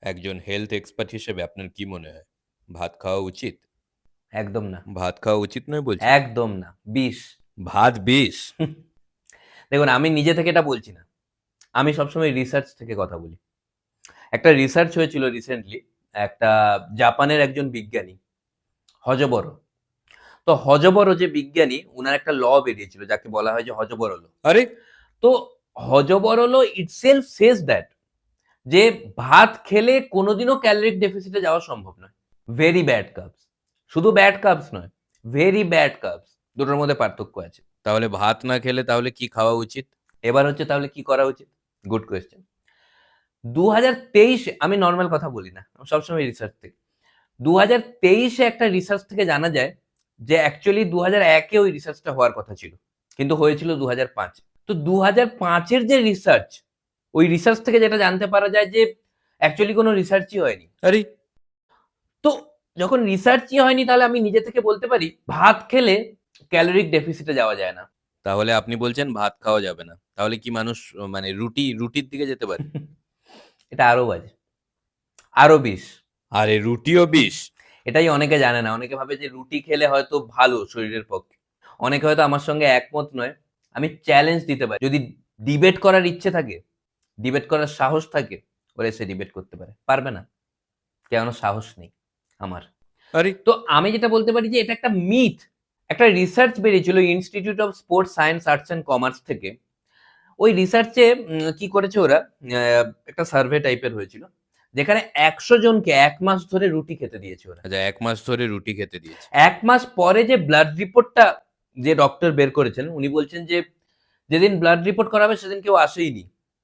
একজন health expert হিসেবে আপনার কি মনে হয়? ভাত খাওয়া উচিত? একদম না। ভাত খাওয়া উচিত নয় বলছেন? একদম না। বিষ। ভাত বিষ? দেখুন, আমি নিজে থেকে এটা বলছি না। আমি সবসময় রিসার্চ থেকে কথা বলি। একটা রিসার্চ হয়েছিল রিসেন্টলি, একটা জাপানের একজন বিজ্ঞানী, হযবরো। তো হযবরো যে বিজ্ঞানী, উনার একটা ল বেরিয়েছিল যাকে বলা হয় যে হযবরো ল। আরে! তো হযবরো ল itself says that যে ভাত খেলে কোনোদিনও ক্যালোরিক ডেফিসিটে যাওয়া সম্ভব নয়। Very bad carbs. শুধু ব্যাড কার্বস নয়, ভেরি ব্যাড কার্বস। দুটোর মধ্যে পার্থক্য আছে। তাহলে ভাত না খেলে তাহলে কি খাওয়া উচিত? এবার হচ্ছে তাহলে কি করা উচিত? Good question. ২০২৩ আমি নরমাল কথা বলি না। আমি সবসময় রিসার্চ থেকে। ২০২৩ এ একটা রিসার্চ থেকে জানা যায় যে অ্যাকচুয়ালি ২০০১ এ ওই রিসার্চটা হওয়ার কথা ছিল। কিন্তু হয়েছিল ২০০৫ এ। তো ২০০৫ এর যে রিসার্চ, ওই রিসার্চ থেকে যেটা জানতে পারা যায় যে অ্যাকচুয়ালি কোনো রিসার্চই হয়নি। আরে! তো যখন রিসার্চই হয়নি তাহলে আমি নিজে থেকে বলতে পারি ভাত খেলে ক্যালোরিক ডেফিসিটে যাওয়া যায় না। তাহলে আপনি বলছেন ভাত খাওয়া যাবে না। তাহলে কি মানুষ মানে রুটির দিকে যেতে পারে? এটা আরো বাজে। আরো বিষ। আরে রুটিও বিষ? এটাই অনেকে জানে না। অনেকে ভাবে যে রুটি খেলে হয়তো ভালো শরীরের পক্ষে। অনেকে হয়তো আমার সঙ্গে একমত নয়। আমি চ্যালেঞ্জ দিতে পারি। যদি ডিবেট করার ইচ্ছে থাকে, ডিবেট করার সাহস থাকে, ওরা এসে ডিবেট করতে পারে। পারবে না। কেন সাহস নেই আমার। আরে! তো আমি যেটা বলতে পারি যে এটা একটা মিথ। একটা রিসার্চ বেরিয়েছিল institute of sports science, arts and commerce থেকে। ওই রিসার্চে কি করেছে ওরা, একটা সার্ভে টাইপের হয়েছিল। যেখানে ১০০ জনকে ১ মাস ধরে রুটি খেতে দিয়েছে ওরা। আচ্ছা ১ মাস ধরে রুটি খেতে দিয়েছে। ১ মাস পরে যে ব্লাড রিপোর্টটা যে ডক্টর বের করেছেন, উনি বলছেন যে যেদিন ব্লাড রিপোর্ট করাবে সেদিন কেউ আসেইনি।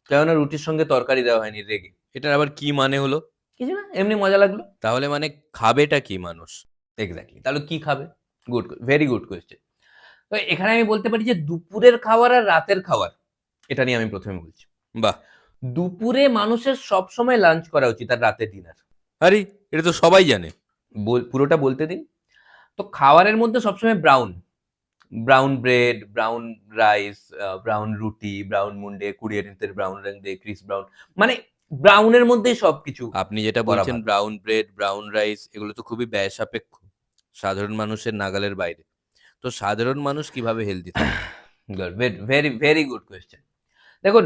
কেননা রুটির সঙ্গে তরকারি দেওয়া হয়নি রেগে। এটার আবার কি মানে হলো? কিছু না, এমনি মজা লাগলো। তাহলে মানে খাবেটা কি মানুষ? এক্সাক্টলি। তাহলে কি খাবে? Good, very good question. তো এখানে আমি বলতে পারি যে দুপুরের খাবার আর রাতের খাবার, এটা নিয়ে আমি ১ম এ বলছি। বাহ! দুপুরে মানুষের সবসময় লাঞ্চ করা উচিত আর রাতে ডিনার। আরে! এটা তো সবাই জানে। পুরোটা বলতে দিন। তো খাবারের মধ্যে সবসময় brown, brown bread, brown rice, brown রুটি, ব্রাউন মুন্ডে, কুরিয়ারিতে ব্রাউন রেন্দে, ক্রিস ব্রাউন। মানে ব্রাউনের মধ্যেই সবকিছু আপনি যেটা করা বলছেন ভালো। ব্রাউন ব্রেড, ব্রাউন রাইস এগুলো তো খুবই ব্যয় সাপেক্ষ। সাধারণ মানুষের নাগালের বাইরে। তো সাধারণ মানুষ কিভাবে হেলথি থাকবে? Good, very, very good question. দেখুন,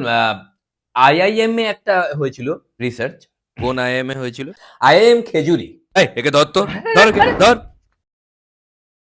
আইআইএম এ একটা হয়েছিল রিসার্চ। কোন আইএম এ হয়েছিল? আইআইএম খেজুরি। এই একে ধর তো। ধর একে, ধর।